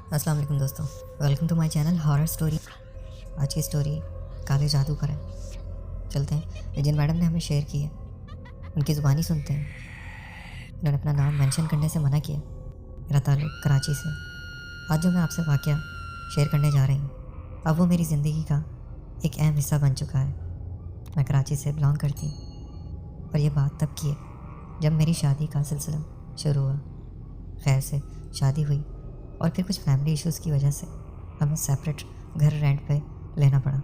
السلام علیکم دوستوں، welcome to my channel horror story. آج کی سٹوری کالے جادو پر ہے۔ چلتے ہیں، جن میڈم نے ہمیں شیئر کی ہے ان کی زبانی سنتے ہیں۔ انہوں نے اپنا نام مینشن کرنے سے منع کیا۔ میرا تعلق کراچی سے۔ آج جو میں آپ سے واقعہ شیئر کرنے جا رہی ہوں، اب وہ میری زندگی کا ایک اہم حصہ بن چکا ہے۔ میں کراچی سے بلانگ کرتی ہوں، اور یہ بات تب کی ہے جب میری شادی کا سلسلہ شروع ہوا۔ خیر سے شادی ہوئی، اور پھر کچھ فیملی ایشوز کی وجہ سے ہمیں سیپریٹ گھر رینٹ پہ لینا پڑا۔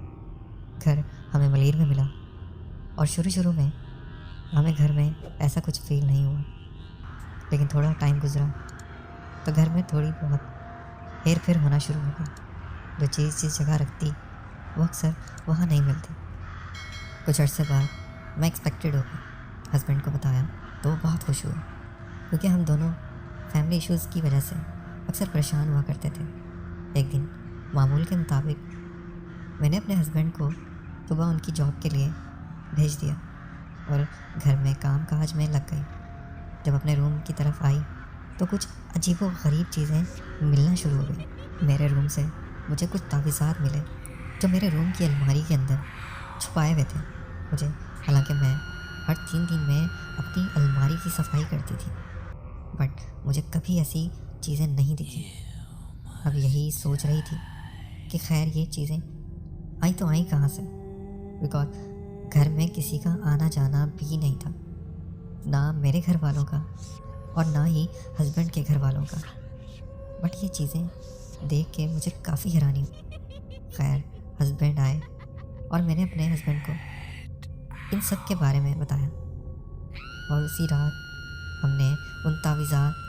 گھر ہمیں ملیر میں ملا، اور شروع میں ہمیں گھر میں ایسا کچھ فیل نہیں ہوا، لیکن تھوڑا ٹائم گزرا تو گھر میں تھوڑی بہت ہیر پھیر ہونا شروع ہو گئی۔ جو چیز جس جگہ رکھتی وہ اکثر وہاں نہیں ملتی۔ کچھ عرصے بعد میں ایکسپیکٹڈ ہو گئی، ہسبینڈ کو بتایا تو وہ بہت خوش ہوئے، کیونکہ ہم دونوں فیملی ایشوز کی وجہ سے اکثر پریشان ہوا کرتے تھے۔ ایک دن معمول کے مطابق میں نے اپنے ہسبینڈ کو صبح ان کی جاب کے لیے بھیج دیا، اور گھر میں کام کاج میں لگ گئی۔ جب اپنے روم کی طرف آئی تو کچھ عجیب و غریب چیزیں ملنا شروع ہو گئی۔ میرے روم سے مجھے کچھ تعویذات ملے جو میرے روم کی الماری کے اندر چھپائے ہوئے تھے۔ حالانکہ میں ہر 3 دن میں اپنی الماری کی صفائی کرتی تھی، بٹ مجھے کبھی ایسی چیزیں نہیں دکھی۔ اب یہی سوچ رہی تھی کہ خیر یہ چیزیں آئیں تو آئیں کہاں سے، بیکاز گھر میں کسی کا آنا جانا بھی نہیں تھا، نہ میرے گھر والوں کا اور نہ ہی ہسبینڈ کے گھر والوں کا۔ بٹ یہ چیزیں دیکھ کے مجھے کافی حیرانی ہوئی۔ خیر ہسبینڈ آئے، اور میں نے اپنے ہسبینڈ کو ان سب کے بارے میں بتایا، اور اسی رات ہم نے ان تعویذات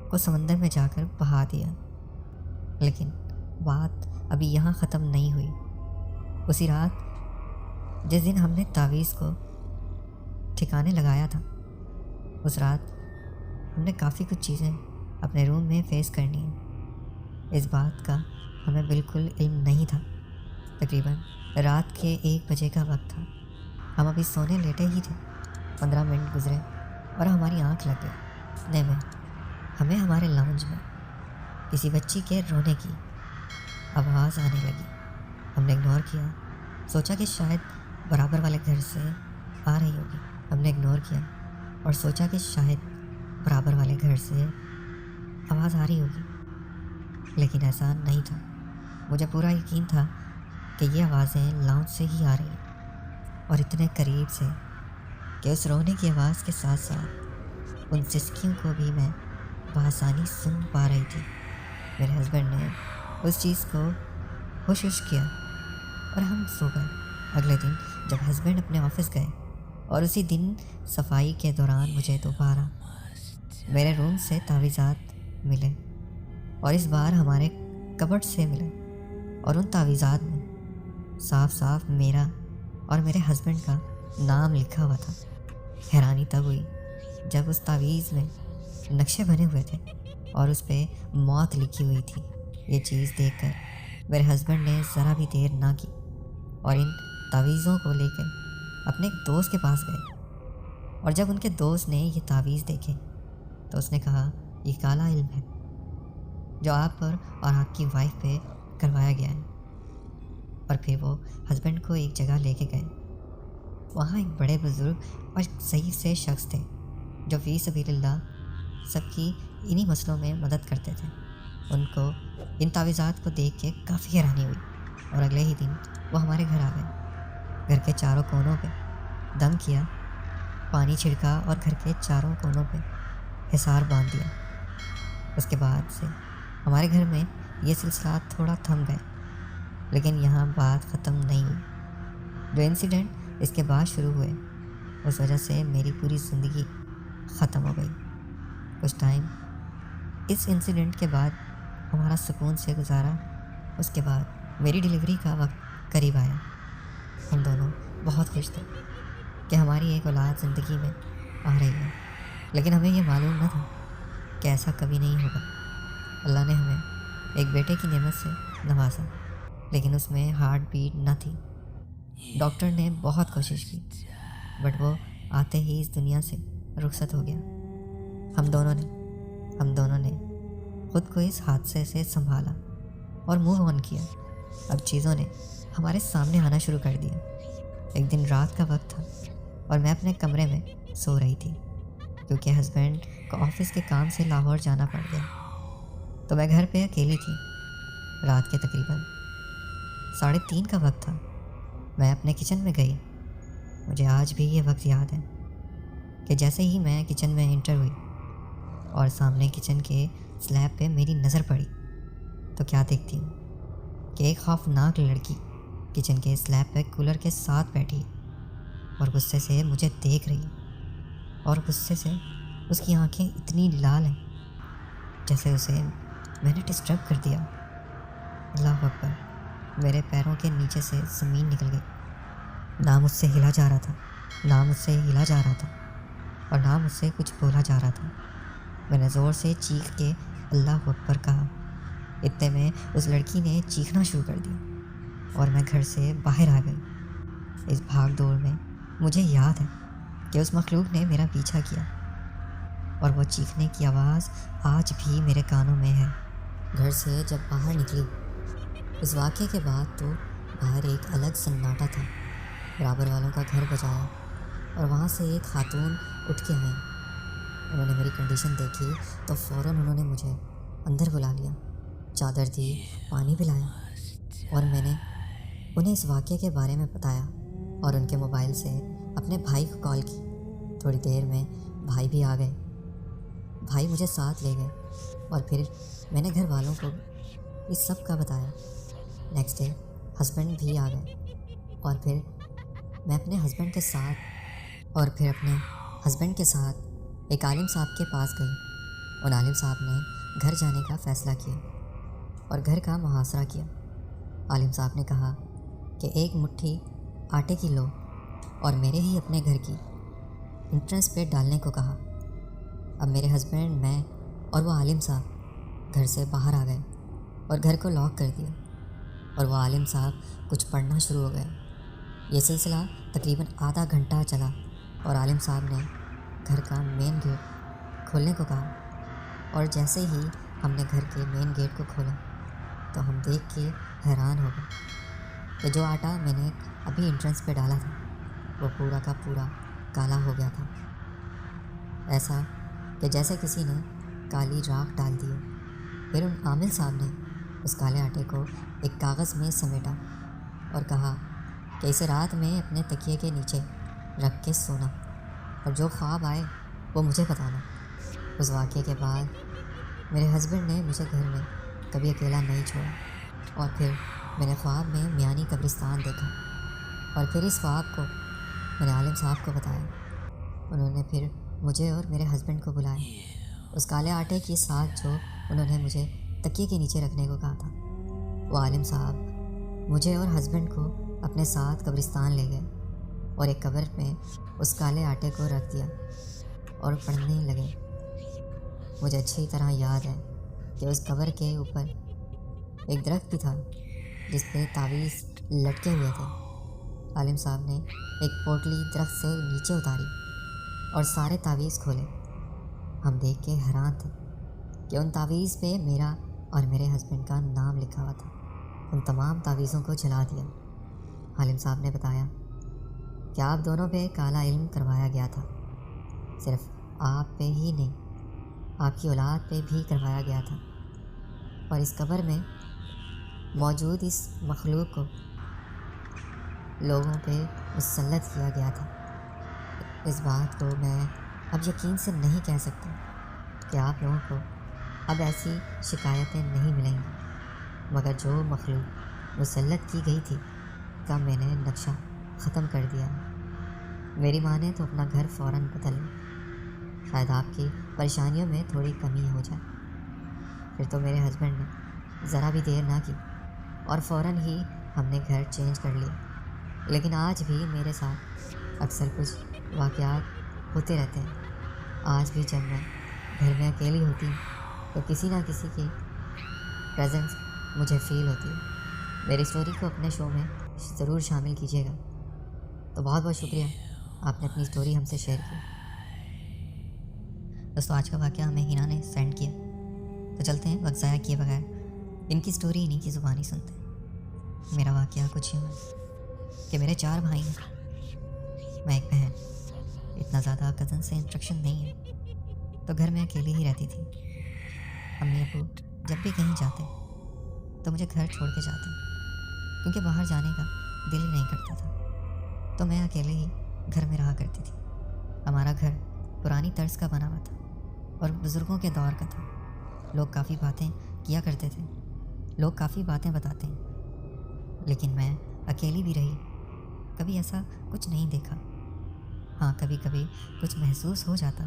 کو سمندر میں جا کر بہا دیا۔ لیکن بات ابھی یہاں ختم نہیں ہوئی۔ اسی رات جس دن ہم نے تعویذ کو ٹھکانے لگایا تھا، اس رات ہم نے کافی کچھ چیزیں اپنے روم میں فیس کرنی ہیں۔ اس بات کا ہمیں بالکل علم نہیں تھا۔ تقریباً رات کے 1 بجے کا وقت تھا۔ ہم ابھی سونے لیٹے ہی تھے، 15 منٹ گزرے اور ہماری آنکھ لگ گئی۔ اتنے میں ہمیں ہمارے لاؤنج میں کسی بچی کے رونے کی آواز آنے لگی۔ ہم نے اگنور کیا، سوچا کہ شاید برابر والے گھر سے آ رہی ہوگی۔ ہم نے اگنور کیا اور سوچا کہ شاید برابر والے گھر سے آواز آ رہی ہوگی، لیکن ایسا نہیں تھا۔ مجھے پورا یقین تھا کہ یہ آوازیں لاؤنج سے ہی آ رہی ہیں، اور اتنے قریب سے کہ اس رونے کی آواز کے ساتھ ساتھ ان سسکیوں کو بھی میں بآسانی سن پا رہی تھی۔ میرے ہسبینڈ نے اس چیز کو ہوش کیا، اور ہم سو گئے۔ اگلے دن جب ہسبینڈ اپنے آفس گئے، اور اسی دن صفائی کے دوران مجھے دوبارہ میرے روم سے تعویذات ملے، اور اس بار ہمارے کبٹ سے ملے، اور ان تعویذات میں صاف صاف میرا اور میرے ہسبینڈ کا نام لکھا ہوا تھا۔ حیرانی تب ہوئی جب اس تعویذ میں نقشے بنے ہوئے تھے اور اس پہ موت لکھی ہوئی تھی۔ یہ چیز دیکھ کر میرے ہسبینڈ نے ذرا بھی دیر نہ کی، اور ان تعویذوں کو لے کر اپنے ایک دوست کے پاس گئے۔ اور جب ان کے دوست نے یہ تعویذ دیکھے تو اس نے کہا، یہ کالا علم ہے جو آپ پر اور آپ کی وائف پہ کروایا گیا ہے۔ اور پھر وہ ہسبینڈ کو ایک جگہ لے کے گئے۔ وہاں ایک بڑے بزرگ اور صحیح سے شخص تھے جو فی سبیل اللہ سب کی انہی مسئلوں میں مدد کرتے تھے۔ ان کو ان تعویذات کو دیکھ کے کافی حیرانی ہوئی، اور اگلے ہی دن وہ ہمارے گھر آ گئے۔ گھر کے چاروں کونوں پہ دم کیا، پانی چھڑکا، اور گھر کے چاروں کونوں پہ حصار باندھ دیا۔ اس کے بعد سے ہمارے گھر میں یہ سلسلات تھوڑا تھم گئے، لیکن یہاں بات ختم نہیں ہوئی۔ جو انسیڈنٹ اس کے بعد شروع ہوئے، اس وجہ سے میری پوری زندگی ختم ہو گئی۔ کچھ ٹائم اس انسیڈنٹ کے بعد ہمارا سکون سے گزارا۔ اس کے بعد میری ڈیلیوری کا وقت قریب آیا۔ ہم دونوں بہت خوش تھے کہ ہماری ایک اولاد زندگی میں آ رہی ہے، لیکن ہمیں یہ معلوم نہ تھا کہ ایسا کبھی نہیں ہوگا۔ اللہ نے ہمیں ایک بیٹے کی نعمت سے نوازا، لیکن اس میں ہارٹ بیٹ نہ تھی۔ ڈاکٹر نے بہت کوشش کی، بٹ وہ آتے ہی اس دنیا سے رخصت ہو گیا۔ ہم دونوں نے خود کو اس حادثے سے سنبھالا اور موو آن کیا۔ اب چیزوں نے ہمارے سامنے آنا شروع کر دیا۔ ایک دن رات کا وقت تھا اور میں اپنے کمرے میں سو رہی تھی کیونکہ ہسبینڈ کو آفس کے کام سے لاہور جانا پڑ گیا، تو میں گھر پہ اکیلی تھی۔ رات کے تقریباً 3:30 کا وقت تھا۔ میں اپنے کچن میں گئی۔ مجھے آج بھی یہ وقت یاد ہے کہ جیسے ہی میں کچن میں انٹر ہوئی اور سامنے کچن کے سلیب پہ میری نظر پڑی تو کیا دیکھتی ہوں کہ ایک خوفناک لڑکی کچن کے سلیب پہ کولر کے ساتھ بیٹھی اور غصے سے مجھے دیکھ رہی ہے، اور غصے سے اس کی آنکھیں اتنی لال ہیں جیسے اسے میں نے ڈسٹرب کر دیا۔ اللہ اکبر! میرے پیروں کے نیچے سے زمین نکل گئی۔ نہ مجھ سے ہلا جا رہا تھا اور نہ مجھ سے کچھ بولا جا رہا تھا۔ میں نے زور سے چیخ کے اللہ اکبر کہا۔ اتنے میں اس لڑکی نے چیخنا شروع کر دیا اور میں گھر سے باہر آ گئی۔ اس بھاگ دوڑ میں مجھے یاد ہے کہ اس مخلوق نے میرا پیچھا کیا اور وہ چیخنے کی آواز آج بھی میرے کانوں میں ہے۔ گھر سے جب باہر نکلی، اس واقعے کے بعد تو باہر ایک الگ سناٹا تھا۔ برابر والوں کا گھر بجایا اور وہاں سے ایک خاتون اٹھ کے آئیں۔ انہوں نے میری کنڈیشن دیکھی تو فوراً انہوں نے مجھے اندر بلا لیا، چادر دی، پانی پلایا، اور میں نے انہیں اس واقعے کے بارے میں بتایا اور ان کے موبائل سے اپنے بھائی کو کال کی۔ تھوڑی دیر میں بھائی بھی آ گئے۔ بھائی مجھے ساتھ لے گئے اور پھر میں نے گھر والوں کو اس سب کا بتایا۔ نیکسٹ ڈے ہسبینڈ بھی آ گئے اور پھر میں اپنے ہسبینڈ کے ساتھ ایک عالم صاحب کے پاس گئی۔ ان عالم صاحب نے گھر جانے کا فیصلہ کیا اور گھر کا محاصرہ کیا۔ عالم صاحب نے کہا کہ ایک مٹھی آٹے کی لو اور میرے ہی اپنے گھر کی انٹرنس پہ ڈالنے کو کہا۔ اب میرے ہسبینڈ، میں اور وہ عالم صاحب گھر سے باہر آ گئے اور گھر کو لاک کر دیا، اور وہ عالم صاحب کچھ پڑھنا شروع ہو گئے۔ یہ سلسلہ تقریباً آدھا گھنٹہ چلا اور عالم صاحب نے گھر کا مین گیٹ کھولنے کو کہا، اور جیسے ہی ہم نے گھر کے مین گیٹ کو کھولا تو ہم دیکھ کے حیران ہو گئے کہ جو آٹا میں نے ابھی انٹرنس پہ ڈالا تھا وہ پورا کا پورا کالا ہو گیا تھا، ایسا کہ جیسے کسی نے کالی راکھ ڈال دی ہو۔ پھر ان عامل صاحب نے اس کالے آٹے کو ایک کاغذ میں سمیٹا اور کہا کہ اسے رات میں اپنے تکیے کے نیچے رکھ کے سونا، اور جو خواب آئے وہ مجھے بتانا۔ اس واقعے کے بعد میرے ہسبینڈ نے مجھے گھر میں کبھی اکیلا نہیں چھوڑا، اور پھر میں نے خواب میں میانی قبرستان دیکھا، اور پھر اس خواب کو میں نے عالم صاحب کو بتایا۔ انہوں نے پھر مجھے اور میرے ہسبینڈ کو بلایا۔ اس کالے آٹے کے ساتھ جو انہوں نے مجھے تکیے کے نیچے رکھنے کو کہا تھا، وہ عالم صاحب مجھے اور ہسبینڈ کو اپنے ساتھ قبرستان لے گئے اور ایک قبر میں اس کالے آٹے کو رکھ دیا اور پڑھنے لگے۔ مجھے اچھی طرح یاد ہے کہ اس قبر کے اوپر ایک درخت بھی تھا جس پہ تعویذ لٹکے ہوئے تھے۔ عالم صاحب نے ایک پوٹلی درخت سے نیچے اتاری اور سارے تعویذ کھولے۔ ہم دیکھ کے حیران تھے کہ ان تعویذ پہ میرا اور میرے ہسبینڈ کا نام لکھا ہوا تھا۔ ان تمام تعویذوں کو جلا دیا۔ عالم صاحب نے بتایا کہ آپ دونوں پہ کالا علم کروایا گیا تھا، صرف آپ پہ ہی نہیں، آپ کی اولاد پہ بھی کروایا گیا تھا، اور اس قبر میں موجود اس مخلوق کو لوگوں پہ مسلط کیا گیا تھا۔ اس بات کو میں اب یقین سے نہیں کہہ سکتا کہ آپ لوگوں کو اب ایسی شکایتیں نہیں ملیں گی، مگر جو مخلوق مسلط کی گئی تھی کا میں نے نقشہ ختم کر دیا ہے۔ میری ماں نے تو اپنا گھر فوراً بدل لیا، شاید آپ کی پریشانیوں میں تھوڑی کمی ہو جائے۔ پھر تو میرے ہسبینڈ نے ذرا بھی دیر نہ کی اور فوراً ہی ہم نے گھر چینج کر لیا۔ لیکن آج بھی میرے ساتھ اکثر کچھ واقعات ہوتے رہتے ہیں۔ آج بھی جب میں گھر میں اکیلی ہوتی ہوں تو کسی نہ کسی کی پریزنس مجھے فیل ہوتی ہے۔ میری اسٹوری کو اپنے شو میں ضرور شامل کیجیے گا۔ تو بہت بہت شکریہ، آپ نے اپنی اسٹوری ہم سے شیئر کی۔ دوستو آج کا واقعہ ہمیں ہینا نے سینڈ کیا۔ تو چلتے ہیں وقت ضائع کیے بغیر ان کی سٹوری انہیں کی زبانی سنتے ہیں۔ میرا واقعہ کچھ یوں ہے کہ میرے 4 بھائی ہیں، میں ایک بہن۔ اتنا زیادہ کزن سے انٹریکشن نہیں ہے، تو گھر میں اکیلی ہی رہتی تھی۔ امی ابو جب بھی کہیں جاتے تو مجھے گھر چھوڑ کے جاتے، کیونکہ باہر جانے کا دل ہی نہیں کرتا تھا، تو میں اکیلے ہی گھر میں رہا کرتی تھی۔ ہمارا گھر پرانی طرز کا بنا ہوا تھا اور بزرگوں کے دور کا تھا۔ لوگ کافی باتیں کیا کرتے تھے، لوگ کافی باتیں بتاتے ہیں، لیکن میں اکیلی بھی رہی، کبھی ایسا کچھ نہیں دیکھا۔ ہاں کبھی کبھی کچھ محسوس ہو جاتا،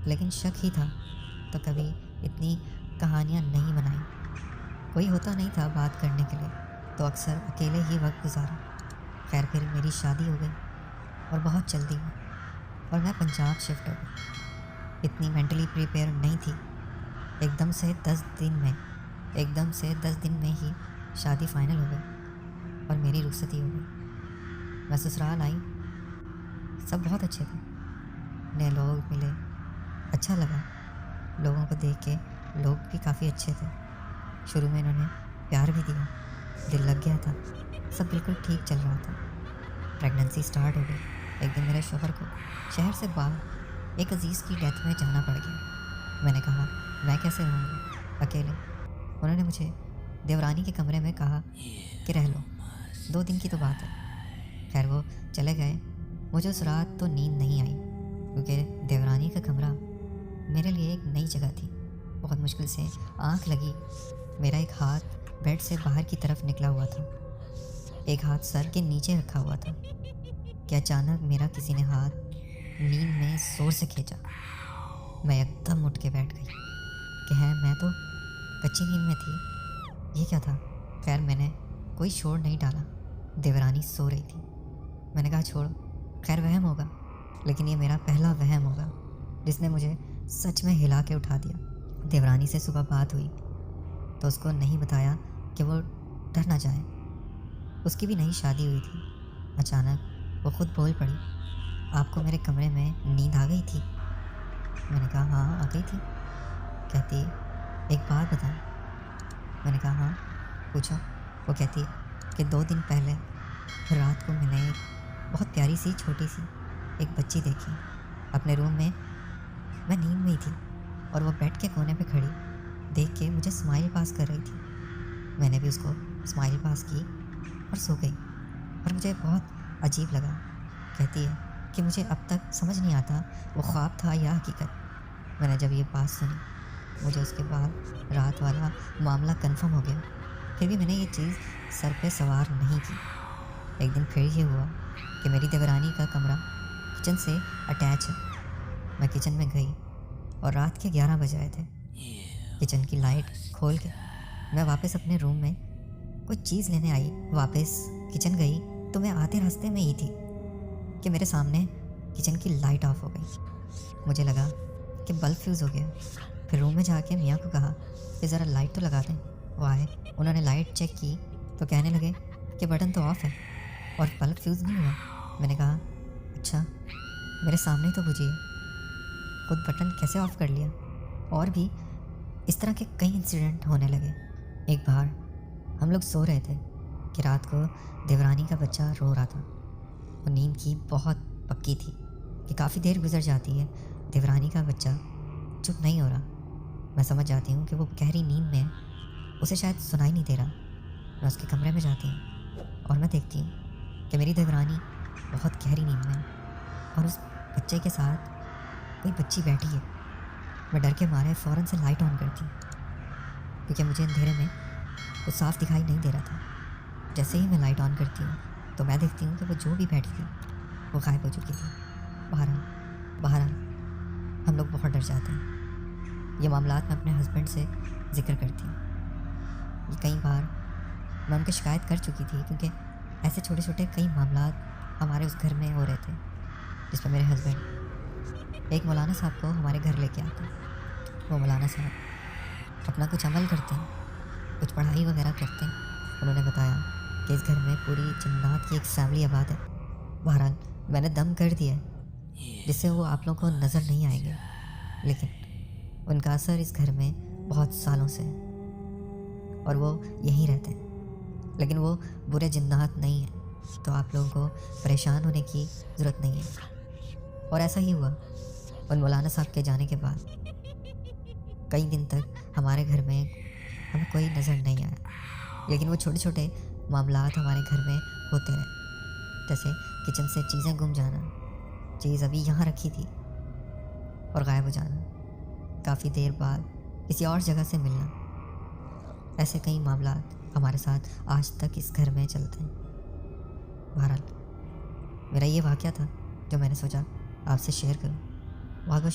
لیکن شک ہی تھا، تو کبھی اتنی کہانیاں نہیں بنائیں۔ کوئی ہوتا نہیں تھا بات کرنے کے لیے، تو اکثر اکیلے ہی وقت گزارا۔ خیر پھر میری شادی ہو گئی اور بہت جلدی میں، اور میں پنجاب شفٹ ہو گئی۔ اتنی مینٹلی پریپیئر نہیں تھی۔ ایک دم سے 10 دن میں ہی شادی فائنل ہو گئی اور میری رخصتی ہو گئی۔ میں سسرال آئی، سب بہت اچھے تھے، نئے لوگ ملے، اچھا لگا لوگوں کو دیکھ کے۔ لوگ بھی کافی اچھے تھے، شروع میں انہوں نے پیار بھی دیا، دل لگ گیا تھا، سب بالکل ٹھیک چل رہا تھا۔ پریگننسی سٹارٹ ہو گئی۔ ایک دن میرے شوہر کو شہر سے باہر ایک عزیز کی ڈیتھ میں جانا پڑ گیا۔ میں نے کہا میں کیسے رہوں گی اکیلے؟ انہوں نے مجھے دیورانی کے کمرے میں کہا کہ رہ لو، 2 دن کی تو بات ہے۔ خیر وہ چلے گئے۔ مجھے اس رات تو نیند نہیں آئی، کیونکہ دیورانی کا کمرہ میرے لیے ایک نئی جگہ تھی۔ بہت مشکل سے آنکھ لگی۔ میرا ایک ہاتھ بیڈ سے باہر کی طرف نکلا ہوا تھا، ایک ہاتھ سر کے نیچے رکھا ہوا تھا کہ اچانک میرا کسی نے ہاتھ نیند میں زور سے کھینچا۔ میں ایک دم اٹھ کے بیٹھ گئی کہ میں تو کچی نیند میں تھی، یہ کیا تھا؟ خیر میں نے کوئی شور نہیں ڈالا، دیورانی سو رہی تھی۔ میں نے کہا چھوڑو، خیر وہم ہوگا، لیکن یہ میرا پہلا وہم ہوگا جس نے مجھے سچ میں ہلا کے اٹھا دیا۔ دیورانی سے صبح بات ہوئی تو اس کو نہیں بتایا کہ وہ ڈر نہ جائے، اس کی بھی نئی شادی ہوئی تھی۔ اچانک وہ خود بول پڑی، آپ کو میرے کمرے میں نیند آ گئی تھی؟ میں نے کہا ہاں آ گئی تھی۔ کہتی ایک بات بتائیں؟ میں نے کہا ہاں پوچھو۔ وہ کہتی کہ 2 دن پہلے رات کو میں نے ایک بہت پیاری سی چھوٹی سی ایک بچی دیکھی اپنے روم میں۔ میں نیند میں ہی تھی اور وہ بیڈ کے کونے پہ کھڑی دیکھ کے مجھے اسمائل پاس کر رہی تھی۔ میں نے بھی اس کو اسمائل پاس کی اور سو گئی، اور مجھے بہت عجیب لگا۔ کہتی ہے کہ مجھے اب تک سمجھ نہیں آتا وہ خواب تھا یا حقیقت۔ میں نے جب یہ بات سنی، مجھے اس کے بعد رات والا معاملہ کنفرم ہو گیا، پھر بھی میں نے یہ چیز سر پہ سوار نہیں کی۔ ایک دن پھر یہ ہوا کہ میری دیورانی کا کمرہ کچن سے اٹیچ ہے۔ میں کچن میں گئی اور رات کے 11 بج رہے تھے۔ کچن کی لائٹ کھول کے میں واپس اپنے روم میں کوئی چیز لینے آئی۔ واپس کچن گئی تو میں آتے راستے میں ہی تھی کہ میرے سامنے کچن کی لائٹ آف ہو گئی۔ مجھے لگا کہ بلب فیوز ہو گیا۔ پھر روم میں جا کے میاں کو کہا کہ ذرا لائٹ تو لگا دیں۔ وہ آئے، انہوں نے لائٹ چیک کی تو کہنے لگے کہ بٹن تو آف ہے اور بلب فیوز نہیں ہوا۔ میں نے کہا اچھا، میرے سامنے تو بجھی ہے، خود بٹن کیسے آف کر لیا؟ اور بھی اس طرح کے کئی انسیڈنٹ ہونے لگے۔ ایک بار ہم لوگ سو رہے تھے کہ رات کو دیورانی کا بچہ رو رہا تھا۔ وہ نیند کی بہت پکی تھی کہ کافی دیر گزر جاتی ہے، دیورانی کا بچہ چپ نہیں ہو رہا۔ میں سمجھ جاتی ہوں کہ وہ گہری نیند میں ہے، اسے شاید سنائی نہیں دے رہا۔ میں اس کے کمرے میں جاتی ہوں اور میں دیکھتی ہوں کہ میری دیورانی بہت گہری نیند میں ہے اور اس بچے کے ساتھ کوئی بچی بیٹھی ہے۔ میں ڈر کے مارے فوراً سے لائٹ آن کرتی ہوں، کیونکہ مجھے اندھیرے میں کچھ صاف دکھائی نہیں دے رہا تھا۔ جیسے ہی میں لائٹ آن کرتی ہوں تو میں دیکھتی ہوں کہ وہ جو بھی بیٹھی تھی وہ غائب ہو چکی تھی۔ بہرحال ہم لوگ بہت ڈر جاتے ہیں۔ یہ معاملات میں اپنے ہسبینڈ سے ذکر کرتی ہوں۔ یہ کئی بار میں ان کو شکایت کر چکی تھی، کیونکہ ایسے چھوٹے چھوٹے کئی معاملات ہمارے اس گھر میں ہو رہے تھے، جس پہ میرے ہسبینڈ ایک مولانا صاحب کو ہمارے گھر لے کے آتے ہیں۔ وہ مولانا صاحب اپنا کچھ عمل کرتے ہیں، کچھ پڑھائی وغیرہ کرتے ہیں۔ انہوں نے بتایا کہ اس گھر میں پوری جنات کی ایک فیملی آباد ہے۔ بہرحال میں نے دم کر دیا ہے جس سے وہ آپ لوگوں کو نظر نہیں آئیں گے، لیکن ان کا اثر اس گھر میں بہت سالوں سے، اور وہ یہیں رہتے ہیں، لیکن وہ برے جنات نہیں ہیں، تو آپ لوگوں کو پریشان ہونے کی ضرورت نہیں ہے۔ اور ایسا ہی ہوا، ان مولانا صاحب کے جانے کے بعد کئی دن تک ہمارے گھر میں ہمیں کوئی نظر نہیں آیا، لیکن وہ چھوٹے چھوٹے معاملات ہمارے گھر میں ہوتے رہے، جیسے کچن سے چیزیں گم جانا، چیز ابھی یہاں رکھی تھی اور غائب ہو جانا، کافی دیر بعد کسی اور جگہ سے ملنا۔ ایسے کئی معاملات ہمارے ساتھ آج تک اس گھر میں چلتے ہیں۔ بہرحال میرا یہ واقعہ تھا جو میں نے سوچا آپ سے شیئر کروں۔ بہت بہت